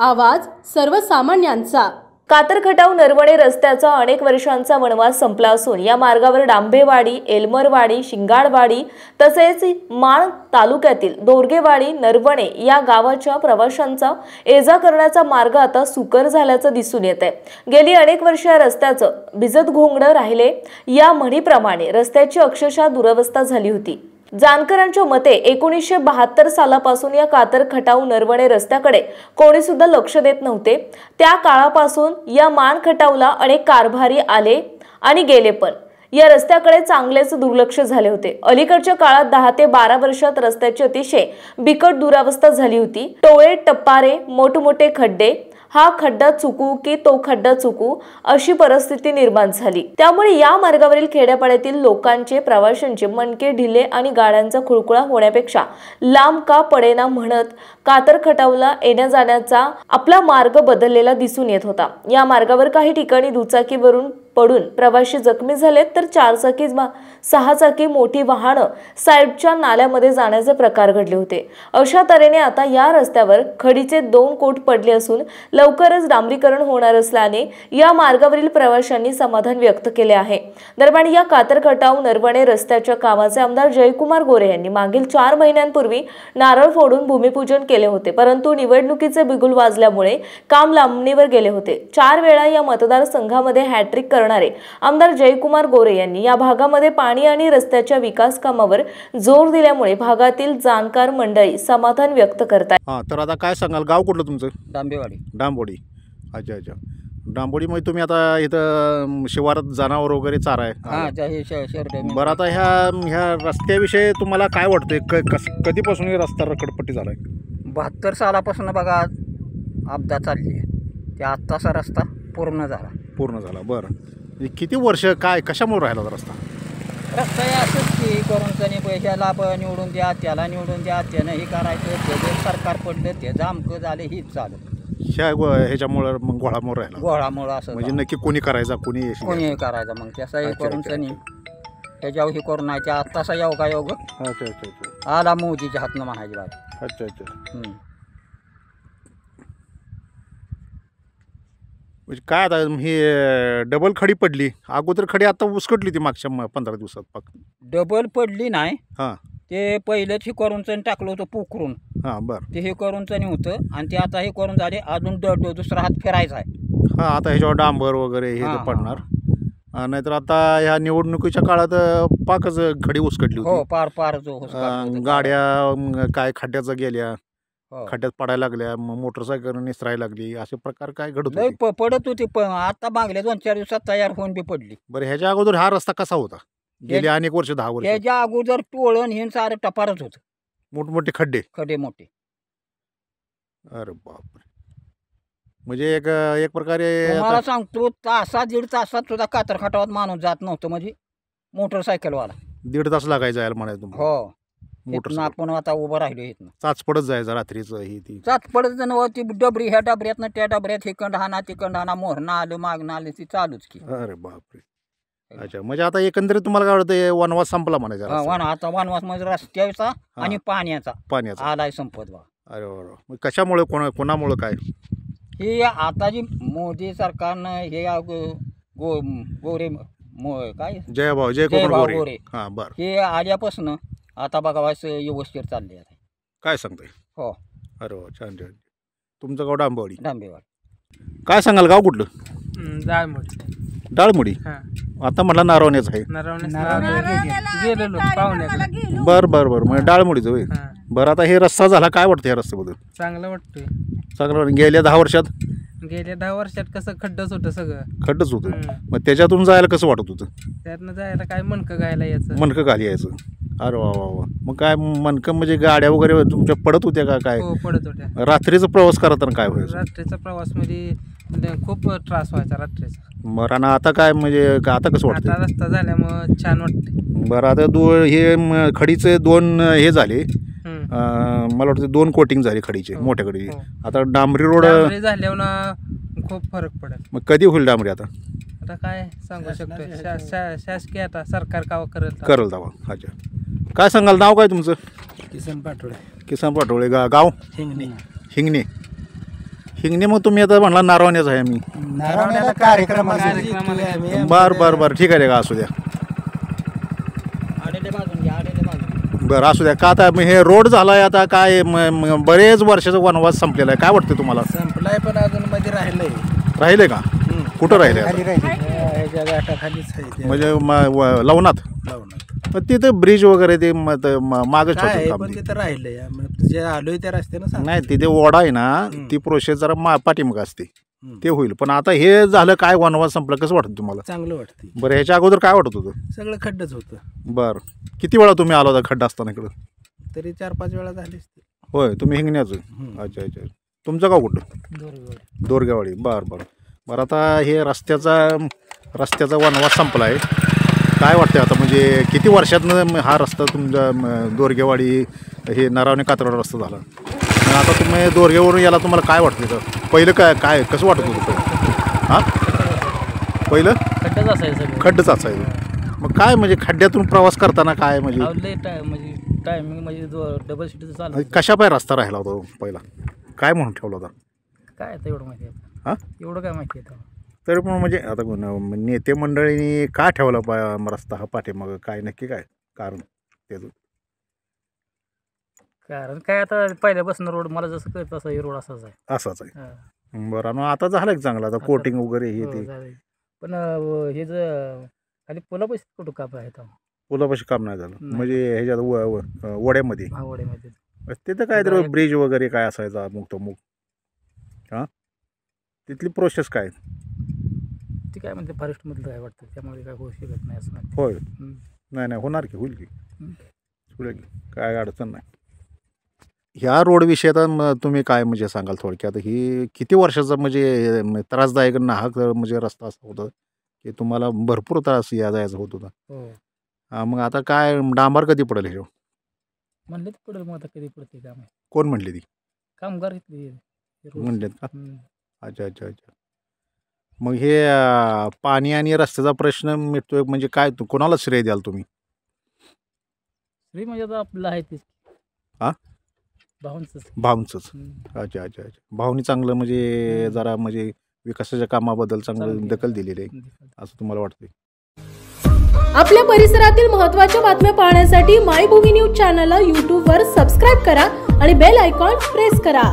आवाज सर्वसामान्यांचा। कातर खटाव नरवणे रस्त्याचा अनेक वर्षांचा वनवास संपला असून या मार्गावर डांबेवाडी, एलमरवाडी, शिंगाडवाडी तसेच माण तालुक्यातील दोरगेवाडी, नरवणे या गावाच्या प्रवाशांचा ये-जा करण्याचा मार्ग आता सुकर झाल्याचं दिसून येत आहे। गेली अनेक वर्षे या रस्त्याचं भिजत घोंगडं राहिले। या म्हणीप्रमाणे रस्त्याची अक्षरशः दुरवस्था झाली होती। जानकरांच्या मते 1972 सालापासून या कातर खटाव नरवणे रस्त्याकडे कोणी सुद्धा लक्ष देत नव्हते। त्या काळापासून या मान खटावला अनेक कारभारी आले आणि गेले, पण या रस्त्याकडे चांगलेच दुर्लक्ष झाले होते। अलीकडच्या काळात 10 ते 12 वर्षात रस्त्याची अतिशय बिकट दुरावस्था झाली होती। टोळे टप्पारे, मोठमोठे खड्डे, हा खड्डा चुकू की तो खड्डा चुकू अशी परिस्थिती निर्माण झाली। त्यामुळे या मार्गावरील खेड्यापाड्यातील लोकांचे, प्रवाशांचे मनके ढिले आणि गाड्यांचा खुळखुळा होण्यापेक्षा लांब का पडेना म्हणत कातर खटावला येण्या जाण्याचा आपला मार्ग बदललेला दिसून येत होता। या मार्गावर काही ठिकाणी दुचाकीवरून पडून प्रवासी जखमी झाले, तर 4 चाकी 6 चाकी मोठी वाहनं साईडच्या नाल्यामध्ये जाण्याचे प्रकार घडले होते। अशा तऱ्हेने आता या रस्त्यावर खडीचे 2 कोट पडले असून लवकरच डांबरीकरण होणार असल्याने या मार्गावरील प्रवाशांनी समाधान व्यक्त केले आहे। दरम्यान या कातर खटाव नरवणे रस्त्याच्या कामाचे आमदार जयकुमार गोरे यांनी मागील 4 महिन्यांपूर्वी नारळ फोडून भूमिपूजन केले होते, परंतु निवडणुकीचे बिगुल वाजल्यामुळे काम लांबणीवर गेले होते। 4 वेळा या मतदारसंघामध्ये हॅट्रिक करणारे आमदार जयकुमार गोरे यांनी या भागामध्ये पाणी आणि रस्त्याच्या विकास कामावर जोर दिल्यामुळे भागातील जाणकार मंडळी समाधान व्यक्त करतात। तर आता काय सांगाल, गाव कुठलं तुमचं? डांबेवाडी। डांबोडी। अच्छा अच्छा। डांबोडीमध्ये तुम्ही आता इथं शिवारात जनावर वगैरे चारा आहे। बरं, आता ह्या रस्त्याविषयी तुम्हाला काय वाटतंय? कधीपासून हे रस्ता रखडपट्टी झालाय? 72 सालापासून बघा अपघात चालली आहे। ते आत्ताचा रस्ता पूर्ण झाला। बरं, किती वर्ष काय कशामुळे राहिला रस्ता? रस्ता असंच की करून पैशाला निवडून द्या, त्याला निवडून द्या, त्यानं हे करायचं, त्याचं सरकार पडलं, त्याचं अमकं झालं, हीच झालं। ह्याच्यामुळं मग घोळामुळं राहिला? घोळामुळं असं म्हणजे नक्की कोणी करायचा, कोणी हे करायचं, मग त्याचा हे करून त्याच्यावर हे करून नाही, त्या आत्ताचा योग आला मोदीच्या हातनं म्हणायची बात। अच्छा। म्हणजे काय आता ही डबल खडी पडली, अगोदर खडी आता उसकटली ती मागच्या 15 दिवसात? पाक डबल पडली नाही, हां, ते पहिलंच हे करून टाकलं होतं पोखरून। हां, बरं, ते हे करून होतं आणि ते आता हे करून झाले, अजून दुसरा हात फिरायचा आहे। हां, आता ह्याच्यावर डांबर वगैरे हे पडणार, नाहीतर आता ह्या निवडणुकीच्या काळात पाकच खडी उसकटली होती। हो, पार जो गाड्या काय खड्ड्याचा गेल्या, खड्ड्यात पडायला लागल्या, मोटरसायकल निसरायला लागली, असे प्रकार काय घडत होते? पडत होती, पण आता मागल्या 2-4 दिवसात तयार होऊन बी पडली। बरं, ह्याच्या अगोदर हा रस्ता कसा होता? गेले अनेक वर्ष, 10 वर्ष ह्याच्या अगोदर टोळण हे सारं टपारच होतं, मोठमोठे खड्डे मोठे। अरे बापरे, म्हणजे एक प्रकारे मला सांगतो, 1.5 तासात सुद्धा कातर खटावात माणूस जात नव्हतं, म्हणजे मोटरसायकलवाला 1.5 तास लागायचा यायला म्हणायचं तुम्हाला? हो, आपण आता उभं राहिलो इथनं, चाच पडत जायचं रात्रीचं, ही ती चाच पडत ती डबरी, ह्या डबऱ्यातनं त्या डबऱ्यात हिकंड हाना तिकंड हाना, मोहरनं आलं, मागणं आलं, ती चालूच की। अरे बापरे। अच्छा, म्हणजे आता एकंदरीत तुम्हाला काय वाटतं, वनवास संपला म्हणायचा? आता वनवास म्हणजे रस्त्याचा आणि पाण्याचा आलाय संपत बा। अरे बरोबर, मग कशामुळे, कोणामुळे काय? हे आता जी मोदी सरकारनं हे गोरे काय जयकुमार गोरे, हां, बरं, हे आल्यापासून आता बघा व्यवस्थित चालले आहे। काय सांगताय? हो। अरे वा, छान छान। तुमचं गाव डांबेवाडी? डांबेवाडी। काय सांगाल, गाव कुठलं? डाळमुडी। आता म्हटलं नारवण्याचं आहे। बरं, मग डाळमुडीचं होय। बरं, आता हे रस्ता झाला, काय वाटतं ह्या रस्त्याबद्दल? चांगलं वाटतंय। चांगलं। गेल्या 10 वर्षात कसं खड्डच होतं, सगळं खड्डच होतं। मग त्याच्यातून जायला कसं वाटत होतं? त्यातनं जायला काय मणकं गायला यायचं, मणकं घाली यायचं। अरे वा, मग काय मणकं म्हणजे गाड्या वगैरे तुमच्या पडत होत्या का काय? हो, पडत होत्या। रात्रीचा प्रवास करताना काय व्हायचं? रात्रीचा प्रवास मध्ये खूप त्रास व्हायचा रात्रीचा। बरं, आता काय म्हणजे आता कसं वाटतं? आता रस्ता झाल्यामुळे छान वाटते। बरं, आता हे खडीचे 2 हे झाले, मला वाटतं 2 कोटिंग झाली खडीचे, मोठ्या खडी। आता डांबरी रोड झाल्यावर खूप फरक पडेल। मग कधी होईल डांबरी? आता काय सांगू शकतो, शासकीय आता सरकार का करल दावा। अच्छा, काय सांगाल, नाव काय तुमचं? किसन पाटोळे। किसन पाटोळे, गाव? हिंगणे। हिंगणे मग तुम्ही आता म्हणला नारवण्याचा आहे मी. नारवण्याला कार्यक्रम बरं ठीक आहे का, असू द्या. आडेले बाजून घ्या, आडेले बाजून. बरं असू द्या. का आता हे रोड झालाय आता काय बरेच वर्षाचा वनवास संपलेला आहे, काय वाटतं तुम्हाला? संपलाय पण अजून मध्ये राहिलंय. राहिले का? कुठं राहिले? ह्याच्या गाठाखालीच आहे ते. म्हणजे लवणात लावणार. मग तिथं ब्रिज वगैरे ते मागच काय आहे, होतं पण काम. तिथं राहिलंय. जे आलोय त्या रस्त्यानं सांग. नाही तिथे ओढा आहे ना, ती प्रोसेस जरा पाठीमाग असते, हम्म. ते होईल. पण आता हे झालं काय, वनवास संपलं, कसं वाटतं तुम्हाला? चांगलं वाटतंय. बरं ह्याच्या अगोदर काय वाटत होतं? सगळं खड्डच होतं. बरं किती वेळा तुम्ही आला होता खड्डा असताना इकडं? तरी 4-5 वेळा झालीच ते. होय तुम्ही हिंगण्याचं. हम्म. अच्छा. तुमचं गाव कुठं? दोरगेवाडी. बरं आता हे रस्त्याचा वनवास संपला आहे, काय वाटतं आता? म्हणजे किती वर्षातनं हा रस्ता तुमचा दोरगेवाडी हे नारावणे कात्रड रस्ता झाला. मग आता तुम्ही दोरगेवरून याला तुम्हाला काय वाटतं? तर पहिलं काय कसं वाटत होतं पहिलं? हां पहिलं खड्डाच असायचं सगळं. खड्डच असायचं. मग काय म्हणजे खड्ड्यातून प्रवास करताना काय म्हणजे म्हणजे टायमिंग म्हणजे डबल सीटचं चालू. कशा पाय रस्ता राहिला होता पहिला? काय म्हणून ठेवला होता? काय आता एवढं माहिती आहे? हां एवढं काय माहिती आहे? तरी पण म्हणजे आता नेते मंडळींनी का ठेवला रस्ता हा पाठीमागं, काय नक्की काय कारण त्याचं? कारण काय आता पहिल्यापासून रोड मला जसं कळतं तसं हे रोड असाच आहे. असाच आहे. बरं मग आता झालं की चांगलं, आता कोटिंग वगैरे हे ते. पण हे जर खाली पुलापाशी कुठं काप आहे पुलापाशी काम नाही झालं नाही. म्हणजे ह्याच्यात वड्यामध्ये आवडेमध्ये तिथं काय तर ब्रिज वगैरे काय असायचा मुक्तमुख. हां तिथली प्रोसेस काय? ती काय म्हणते फॉरेस्टमधलं काय वाटतं, त्यामुळे काय होऊ शकत नाही असं म्हणते. होय नाही होणार की, होईल की, होईल की, काय अडचण नाही. ह्या रोड विषयी आता तुम्ही काय म्हणजे सांगाल थोडक्यात? ही किती वर्षाचा म्हणजे त्रासदायक नाहक म्हणजे रस्ता असा होता की तुम्हाला भरपूर त्रास जायचा होत होता. हो मग आता काय डांबर कधी पडेल हे? म्हणले तर पडेल, मग आता कधी पडते काम आहे. कोण म्हणली ती? कामगार इथले म्हणलेत का? अच्छा. मग हे पाणी आणि रस्त्याचा प्रश्न मिटतोय म्हणजे काय, कोणाला श्रेय द्याल तुम्ही? श्री म्हणजे आता आपलं आहे ते हां भाऊंचंच. अच्छा. भाऊनी चांगलं म्हणजे जरा म्हणजे विकासाच्या कामाबद्दल चांगलं दखल दिलेली आहे असं तुम्हाला वाटतंय? आपल्या परिसरातील महत्त्वाच्या बातम्या पाहण्यासाठी मायभूमी न्यूज चॅनलला यूट्यूबवर सबस्क्राईब करा आणि बेल आयकॉन प्रेस करा.